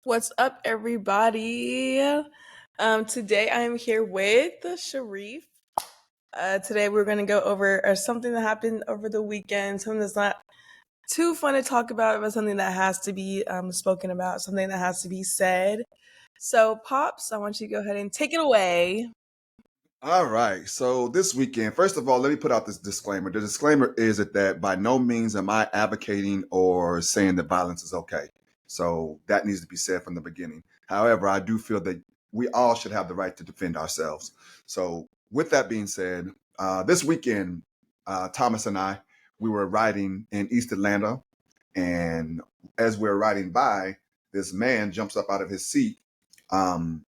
What's up, everybody? Today I am here with Sharif. Today we're going to go over something that happened over the weekend, something that's not too fun to talk about, but something that has to be spoken about, something that has to be said. So, Pops, I want you to go ahead and take it away. All right. So this weekend, first of all, let me put out this disclaimer. The disclaimer is that by no means am I advocating or saying that violence is okay. So that needs to be said from the beginning. However, I do feel that we all should have the right to defend ourselves. So with that being said, this weekend, Thomas and I, we were riding in East Atlanta, and as we're riding by, this man jumps up out of his seat and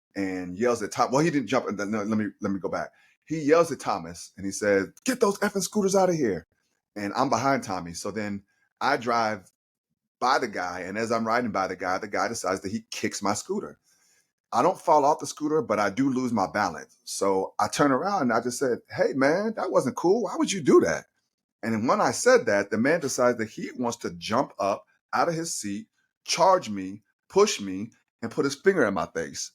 yells at Tom. Well, he didn't jump. No, let me go back. He yells at Thomas and he says, "Get those effing scooters out of here!" And I'm behind Tommy. So then I drive by the guy, and as I'm riding by the guy decides that he kicks my scooter. I don't fall off the scooter, but I do lose my balance. So I turn around and I just said, "Hey, man, that wasn't cool. Why would you do that?" And then when I said that, the man decides that he wants to jump up out of his seat, charge me, push me, and put his finger in my face.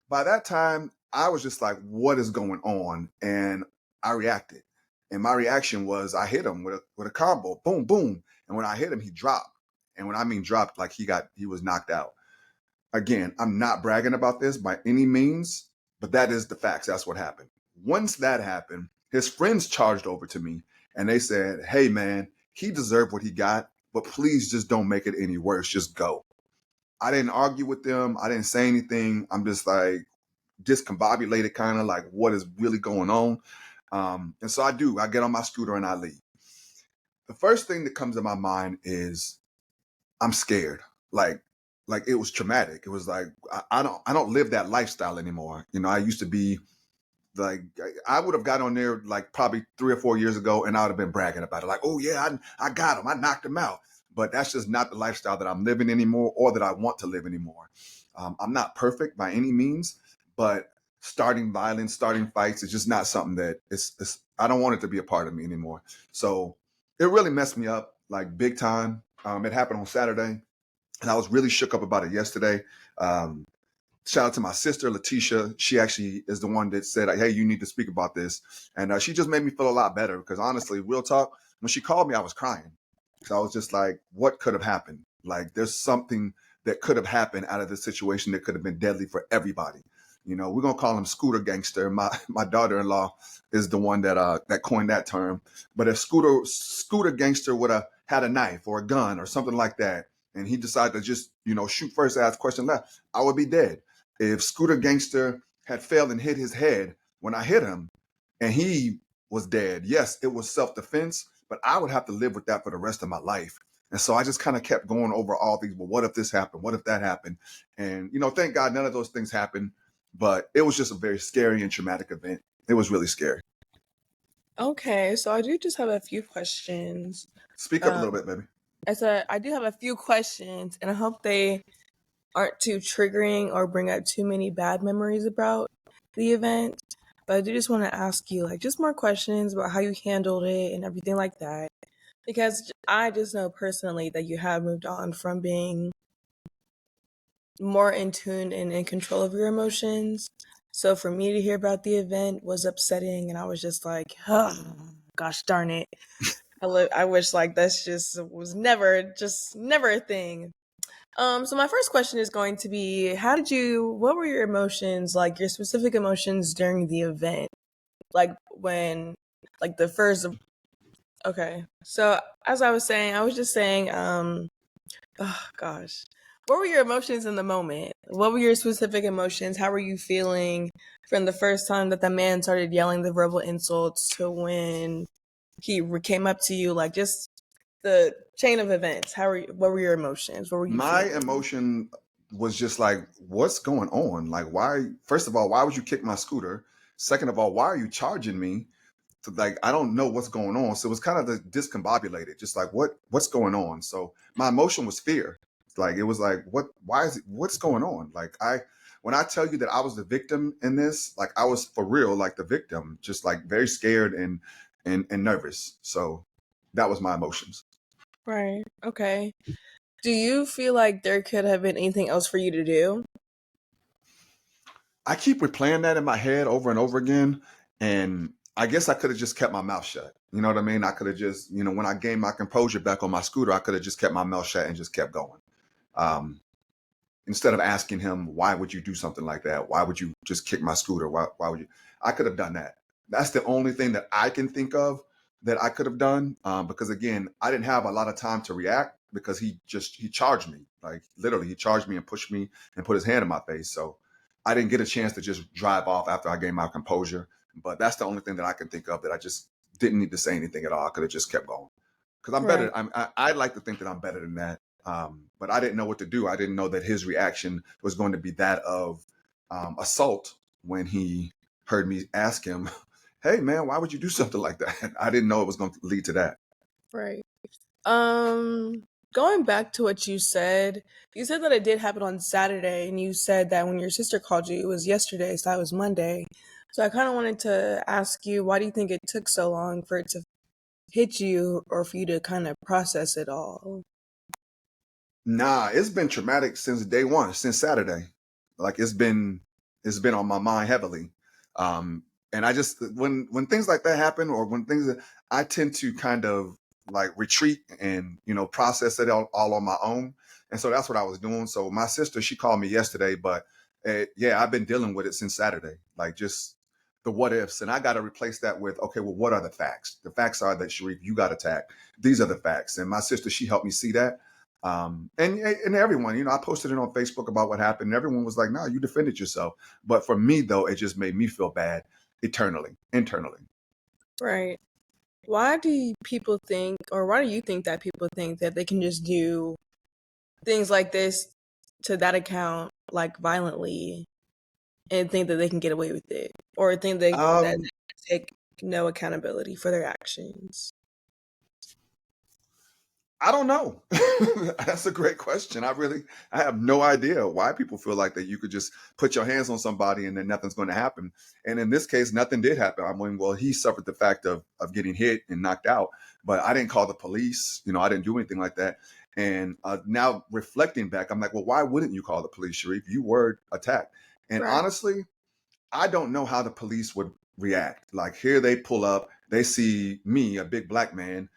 By that time, I was just like, what is going on? And I reacted. And my reaction was I hit him with a combo, boom, boom. And when I hit him, he dropped. And when I mean dropped, like he was knocked out. Again, I'm not bragging about this by any means, but that is the facts. That's what happened. Once that happened, his friends charged over to me and they said, "Hey man, he deserved what he got, but please just don't make it any worse. Just go." I didn't argue with them. I didn't say anything. I'm just like discombobulated, kind of like what is really going on. And so I do. I get on my scooter and I leave. The first thing that comes to my mind is I'm scared. Like, like it was traumatic. It was like I don't live that lifestyle anymore. You know, I used to be like I would have got on there like probably 3 or 4 years ago, and I would have been bragging about it. Like, oh yeah, I got him. I knocked him out. But that's just not the lifestyle that I'm living anymore, or that I want to live anymore. I'm not perfect by any means, but starting violence, starting fights is just not something that it's I don't want it to be a part of me anymore. So it really messed me up like big time. It happened on Saturday, and I was really shook up about it yesterday. Um, Shout out to my sister Letitia. She actually is the one that said, "Hey, you need to speak about this," and she just made me feel a lot better. Because honestly, real talk, when she called me, I was crying. So I was just like, "What could have happened? Like, there's something that could have happened out of this situation that could have been deadly for everybody." You know, we're gonna call him Scooter Gangster. My daughter-in-law is the one that coined that term. But if Scooter Gangster would have had a knife or a gun or something like that, and he decided to just shoot first, ask question left, I would be dead. If Scooter Gangster had failed and hit his head when I hit him and he was dead, yes, it was self-defense, but I would have to live with that for the rest of my life. And so I just kind of kept going over all these, well, what if this happened? What if that happened? And, thank God none of those things happened, but it was just a very scary and traumatic event. It was really scary. Okay, so I do just have a few questions. Speak up a little Um, bit, baby. I do have a few questions, and I hope they aren't too triggering or bring up too many bad memories about the event. But I do just want to ask you, like, just more questions about how you handled it and everything like that. Because I just know personally that you have moved on from being more in tune and in control of your emotions. So for me to hear about the event was upsetting, and I was just like, oh, gosh darn it. I wish like that's just was never a thing. So my first question is going to be, what were your emotions, like your specific emotions during the event? Like when, like the first, okay. So as I was saying, I was just saying, oh gosh, what were your emotions in the moment? What were your specific emotions? How were you feeling from the first time that the man started yelling the verbal insults to when came up to you? Like just the chain of events. What were your emotions? What were you My feeling? emotion was just like, what's going on? Like, why? First of all, why would you kick my scooter? Second of all, why are you charging me? To, like, I don't know what's going on. So it was kind of the discombobulated, just like what's going on. So my emotion was fear. Like it was like, why is it, what's going on? Like when I tell you that I was the victim in this, like I was for real, like the victim, just like very scared and nervous. So that was my emotions. Right. Okay. Do you feel like there could have been anything else for you to do? I keep replaying that in my head over and over again. And I guess I could have just kept my mouth shut. You know what I mean? I could have just, when I gained my composure back on my scooter, I could have just kept my mouth shut and just kept going. Um, Instead of asking him, why would you do something like that? Why would you just kick my scooter? Why would you? I could have done that. That's the only thing that I can think of that I could have done. Because again, I didn't have a lot of time to react because he charged me. Like literally, he charged me and pushed me and put his hand in my face. So I didn't get a chance to just drive off after I gained my composure. But that's the only thing that I can think of that I just didn't need to say anything at all. I could have just kept going because I'm Right, better. I like to think that I'm better than that. But I didn't know what to do. I didn't know that his reaction was going to be that of assault when he heard me ask him, "Hey, man, why would you do something like that?" I didn't know it was going to lead to that. right. Um, Going back to what you said that it did happen on Saturday, and you said that when your sister called you, it was yesterday, so that was Monday. So I kind of wanted to ask you, why do you think it took so long for it to hit you or for you to kind of process it all? Nah, it's been traumatic since day one, since Saturday. Like it's been on my mind heavily. And I just when things like that happen or when things that I tend to kind of like retreat and process it all on my own. And so that's what I was doing. So my sister, she called me yesterday, but yeah, I've been dealing with it since Saturday. Like just the what ifs. And I got to replace that with, okay, well, what are the facts? The facts are that Sharif, you got attacked. These are the facts. And my sister, she helped me see that. And everyone, I posted it on Facebook about what happened. And everyone was like, "No, you defended yourself." But for me, though, it just made me feel bad internally. Right. Why do you think that people think that they can just do things like this to that account, like violently, and think that they can get away with it, or think that Um, they take no accountability for their actions? I don't know. That's a great question. I have no idea why people feel like that you could just put your hands on somebody and then nothing's going to happen. And in this case, nothing did happen. I mean, well, he suffered the fact of getting hit and knocked out, but I didn't call the police. I didn't do anything like that. And now reflecting back, I'm like, well, why wouldn't you call the police, Sharif? You were attacked. And Right. honestly, I don't know how the police would react. Like here, they pull up, they see me, a big black man,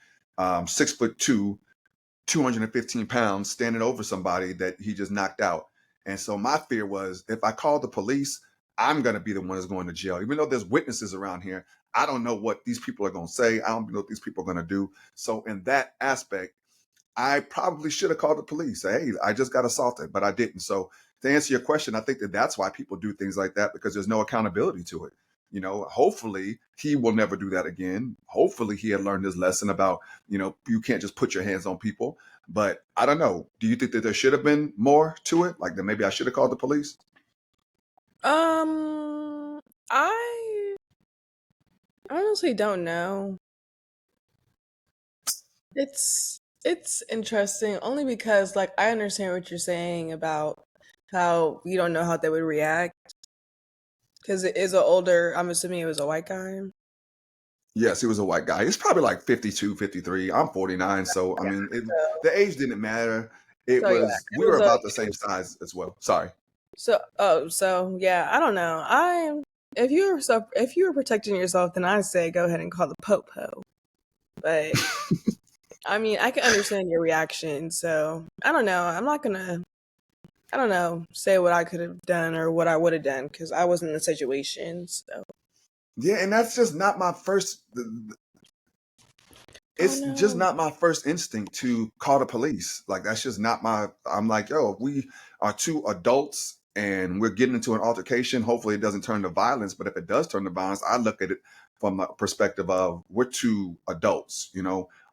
6'2", 215 pounds standing over somebody that he just knocked out. And so my fear was if I call the police, I'm going to be the one that's going to jail. Even though there's witnesses around here, I don't know what these people are going to say. I don't know what these people are going to do. So in that aspect, I probably should have called the police. Say, hey, I just got assaulted, but I didn't. So to answer your question, I think that that's why people do things like that because there's no accountability to it. Hopefully he will never do that again. Hopefully he had learned his lesson about, you can't just put your hands on people. But I don't know. Do you think that there should have been more to it? Like that maybe I should have called the police? Um, I honestly don't know. It's interesting only because like I understand what you're saying about how you don't know how they would react because it is an older. I'm assuming it was a white guy. Yes, he was a white guy. He's probably like 52, 53. I'm 49. So, I Yeah. mean, So, the age didn't matter. so yeah, We were about the same size as well. Sorry. so yeah. I don't know. If you were protecting yourself, then I say go ahead and call the popo. But I mean, I can understand your reaction. So I don't know. I'm not gonna. I don't know. Say what I could have done or what I would have done because I wasn't in the situation. So Yeah, and that's just not my first. oh It's just no. not my first instinct to call the police. Like that's just not my. I'm like, yo, if we are two adults and we're getting into an altercation. Hopefully, it doesn't turn to violence. But if it does turn to violence, I look at it from a perspective of we're two adults.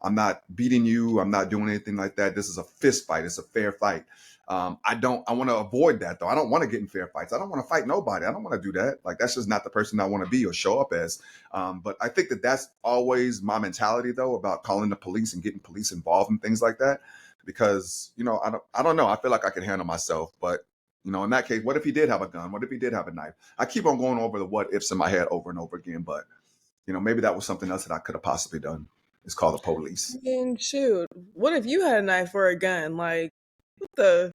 I'm not beating you. I'm not doing anything like that. This is a fist fight. It's a fair fight. I don't. I want to avoid that though. I don't want to get in fair fights. I don't want to fight nobody. I don't want to do that. Like that's just not the person I want to be or show up as. But I think that that's always my mentality, though, about calling the police and getting police involved in things like that, because I don't know. I feel like I can handle myself, but in that case, what if he did have a gun? What if he did have a knife? I keep on going over the what ifs in my head over and over again, but maybe that was something else that I could have possibly done. Is call the I police. mean, shoot. What if you had a knife or a gun? Like What the?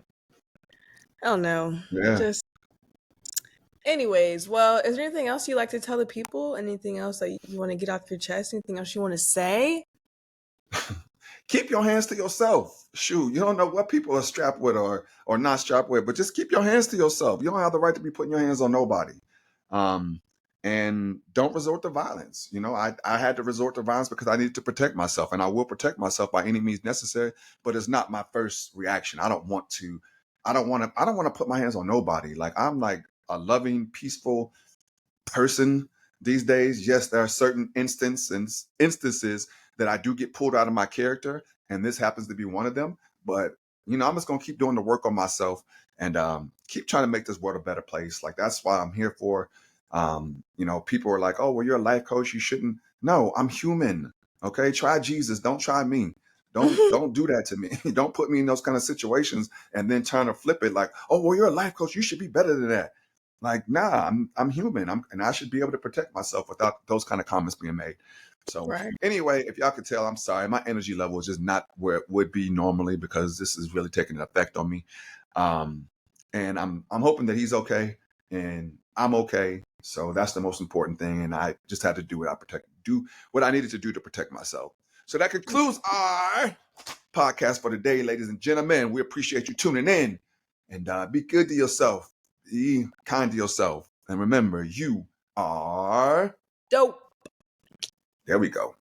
I don't know. Yeah. Just, anyways. Well, is there anything else you like to tell the people? Anything else that you want to get off your chest? Anything else you want to say? Keep your hands to yourself. Shoot, you don't know what people are strapped with or not strapped with, but just keep your hands to yourself. You don't have the right to be putting your hands on nobody. Um, and don't resort to violence. I had to resort to violence because I needed to protect myself, and I will protect myself by any means necessary. But it's not my first reaction. I don't want to. I don't want to put my hands on nobody. Like I'm like a loving, peaceful person these days. Yes, there are certain instances that I do get pulled out of my character, and this happens to be one of them. But I'm just gonna keep doing the work on myself and keep trying to make this world a better place. Like that's why I'm here for. People are like, "Oh, well, you're a life coach. You shouldn't." No, I'm human. Okay, try Jesus. Don't try me. Don't do that to me. Don't put me in those kind of situations and then trying to flip it like, "Oh, well, you're a life coach. You should be better than that." Like, nah, I'm human. And I should be able to protect myself without those kind of comments being made. So Right. anyway, if y'all could tell, I'm sorry. My energy level is just not where it would be normally because this is really taking an effect on me. Um, and I'm hoping that he's okay and I'm okay. So that's the most important thing. And I just had to do what I needed to do to protect myself. So that concludes our podcast for today, ladies and gentlemen. We appreciate you tuning in and be good to yourself. Be kind to yourself. And remember, you are. Dope. There we go.